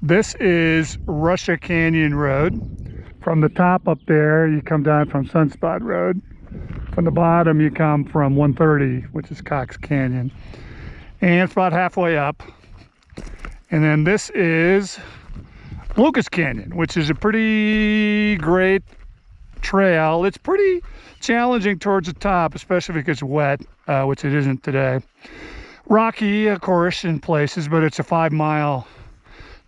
This is Russia Canyon Road. From the top up there, you come down from Sunspot Road. From the bottom, you come from 130, which is Cox Canyon. And it's about halfway up. And then this is Lucas Canyon, which is a pretty great trail. It's pretty challenging towards the top, especially if it gets wet, which it isn't today. Rocky, of course, in places, but it's a 5-mile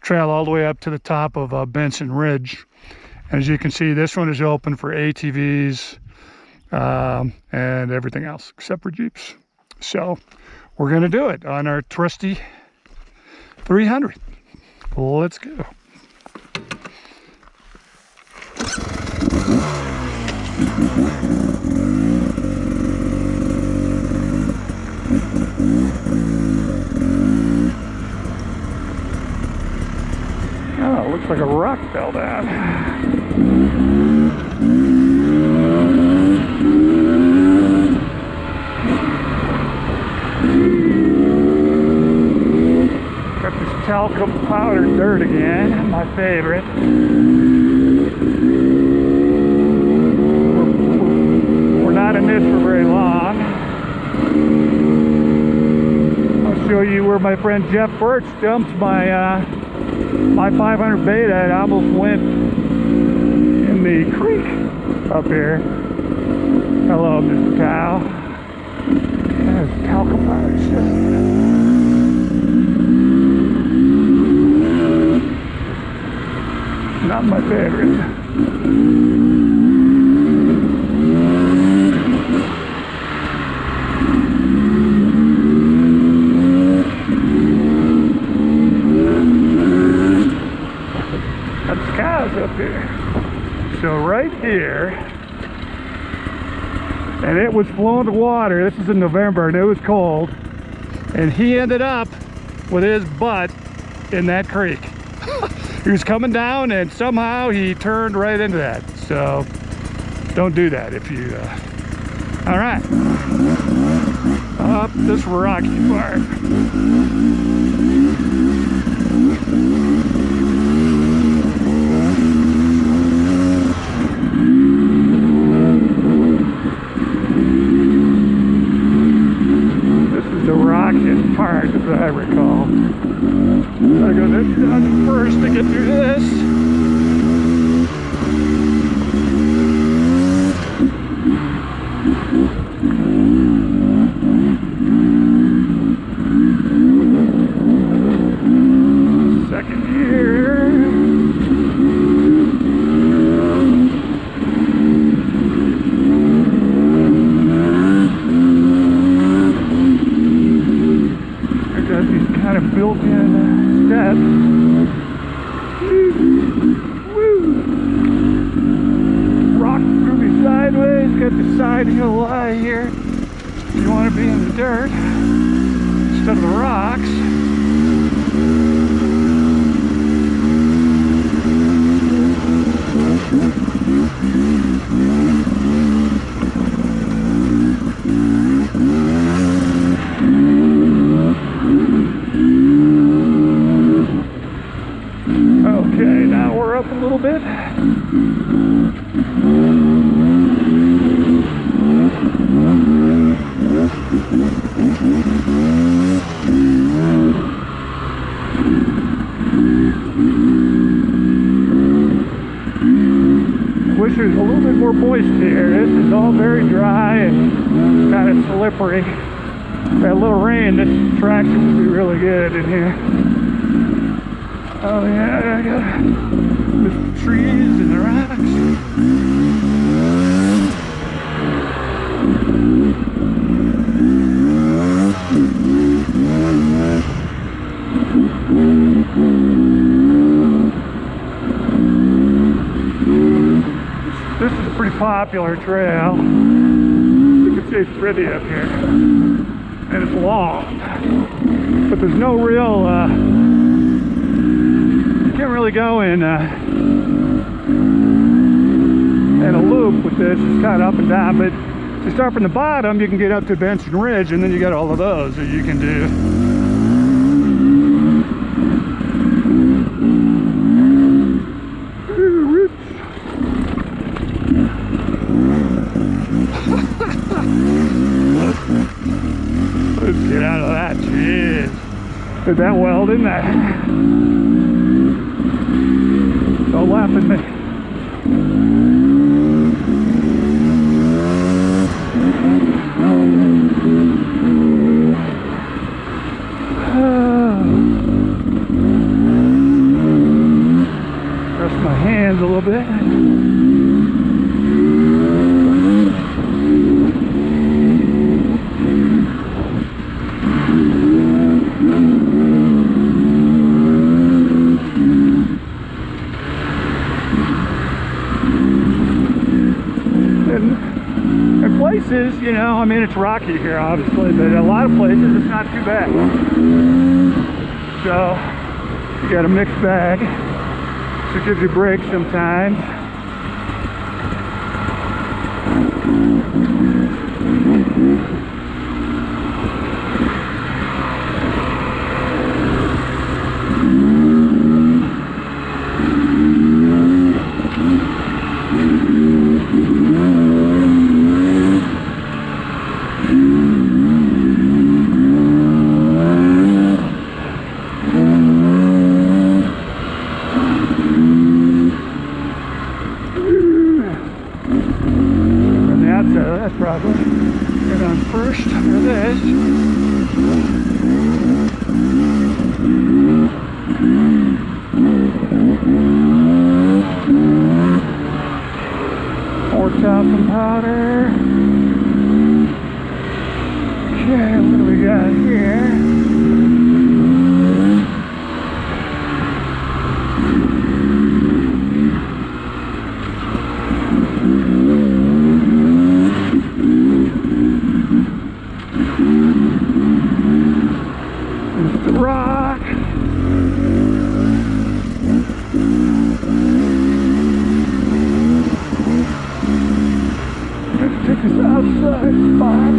trail all the way up to the top of Benson Ridge. And as you can see, this one is open for ATVs and everything else except for Jeeps. So we're going to do it on our trusty 300. Let's go. Oh, it looks like a rock fell down. Got this talcum powdered dirt again, my favorite. We're not in this for very long. I'll show you where my friend Jeff Birch dumped my 500 beta and almost went in the creek up here. Hello, Mr. Cow. There's talcum powder stuff. Not my favorite. That's cows up here. So right here, and it was flowing to water. This is in November and it was cold. And he ended up with his butt in that creek. He was coming down and somehow he turned right into that. So don't do that if you, all right. Up this rocky part. This is the rockiest part, as I recall. I go down first to get through this. Second here. I got these kind of built-in steps. Woo. Rock threw me sideways. Got the side hill lie here. You want to be in the dirt instead of the rocks. Okay, now we're up a little bit. Wish there's a little bit more moist here. This is all very dry and kind of slippery. That little rain, this traction would be really good in here. Oh yeah, I got the trees and the rocks. This is a pretty popular trail. You can see it's pretty up here. And it's long. But there's no real, you can't really go in a loop with this. It's kind of up and down. But if you start from the bottom, you can get up to Benson Ridge, and then you got all of those that you can do. that well, didn't I? Don't laugh at me. Rest my hands a little bit. In places, you know, I mean, it's rocky here, obviously, but a lot of places it's not too bad. So, you got a mixed bag, so it gives you breaks sometimes. That's probably get on first for this. More talcum powder. Okay, what do we got here? Rock. Let's take this outside spot.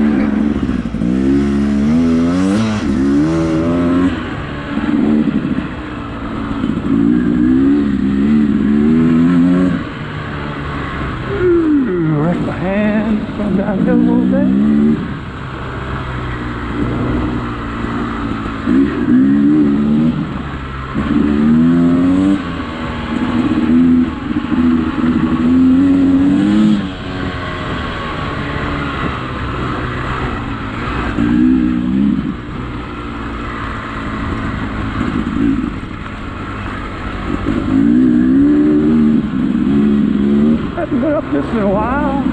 Rest my hands, come downhill a little bit. Haven't been up this in a while.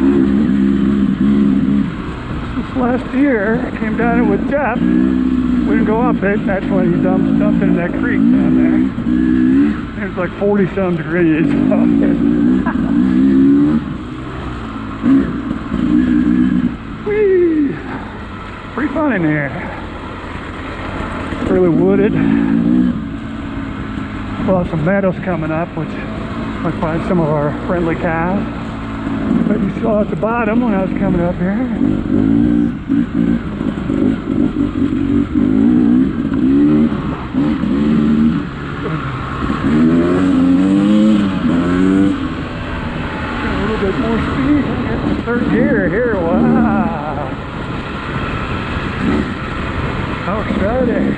This last year, I came down it with Jeff. We didn't go up it. That's when he dumped in that creek down there. It was like 40-some degrees. Whee! Pretty fun in here. Really wooded. Well, some meadows coming up, which might find some of our friendly cows. But you saw at the bottom when I was coming up here. Got a little bit more speed. I got the third gear here. Wow. How exciting.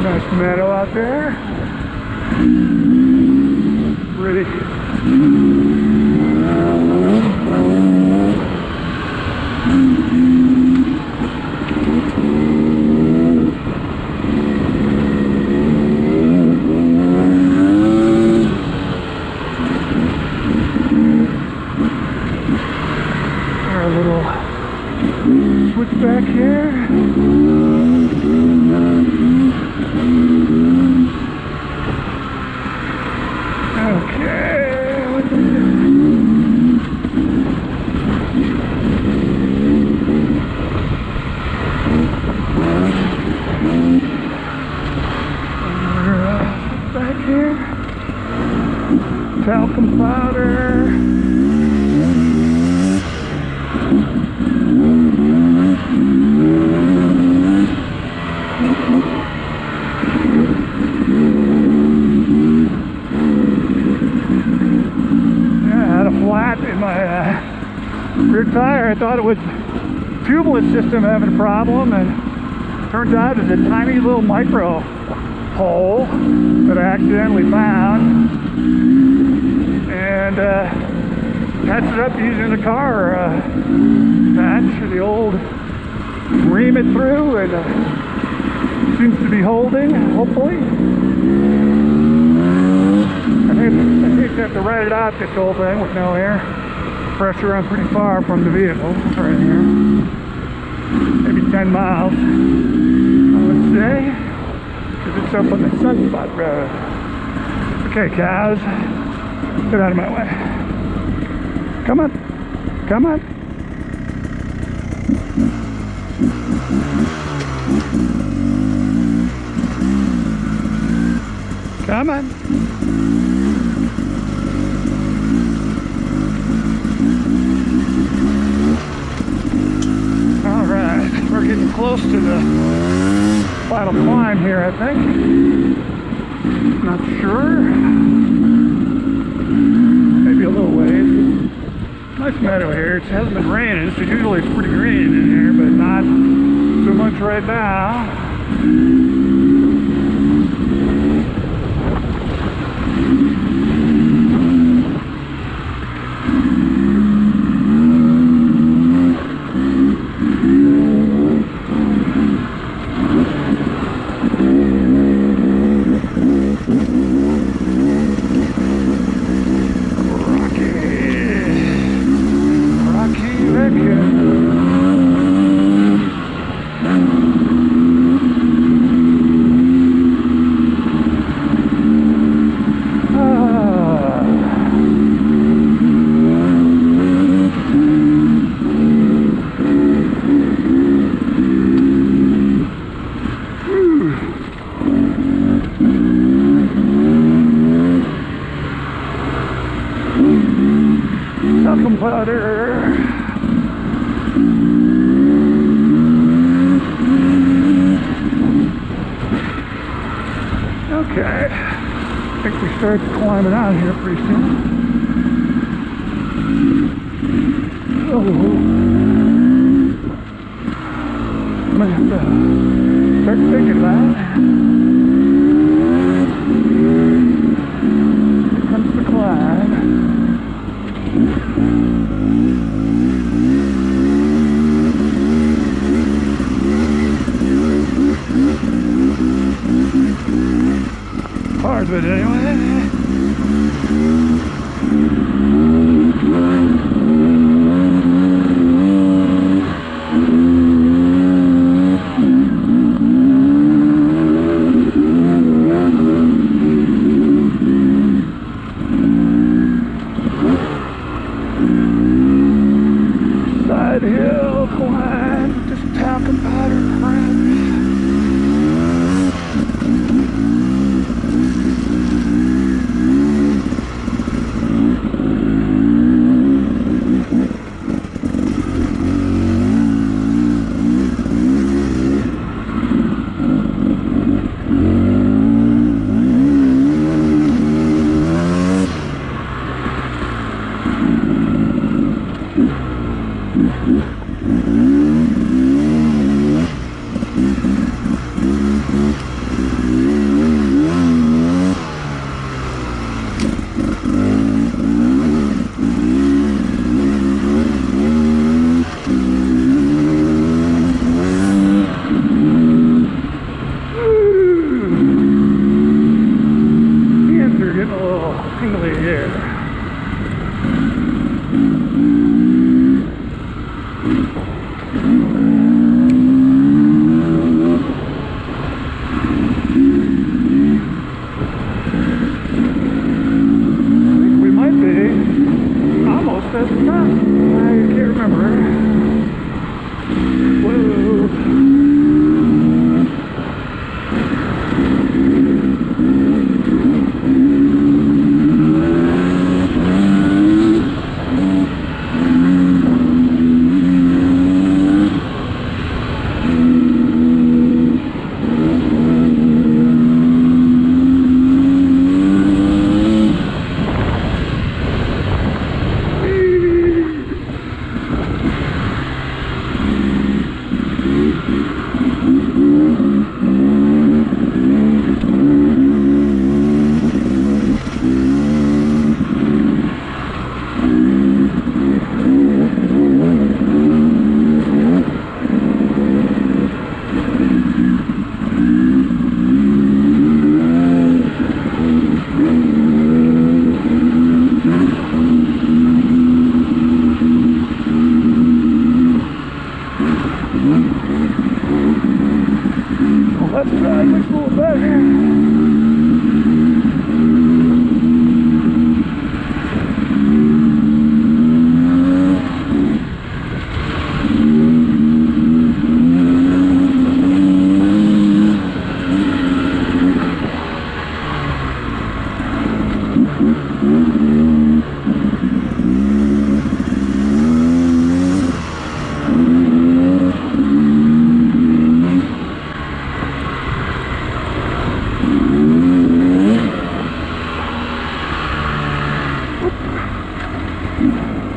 Nice meadow out there. Pretty. Talcum powder. Yeah, I had a flat in my rear tire. I thought it was tubeless system having a problem, and turns out it's a tiny little micro hole that I accidentally found, and patched it up using the car patch, the old ream it through, and seems to be holding, hopefully. I think you have to ride it out, this whole thing, with no air pressure. I'm pretty far from the vehicle right here, maybe 10 miles I would say, because it's up on the Sunspot Road. Okay, cows, get out of my way. Come on, come on. Come on. All right, we're getting close to the final climb here, I think. Not sure. Maybe a little ways. Nice meadow here. It hasn't been raining, so usually it's pretty green in here, but not so much right now. Talcum powder. Okay, I think we start climbing out here pretty soon. Oh, I'm gonna have to start thinking that. Here comes the climb. Hard, but anyway. Side hill climb, just talcum powder crap.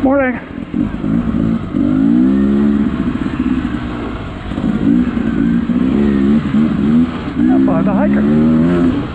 Morning. Up by the hiker.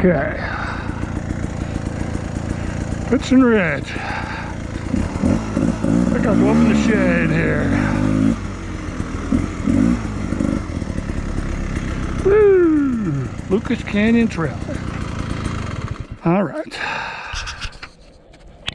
Okay. Pitching Ridge. I think I'll go up in the shade here. Woo! Lucas Canyon Trail. All right.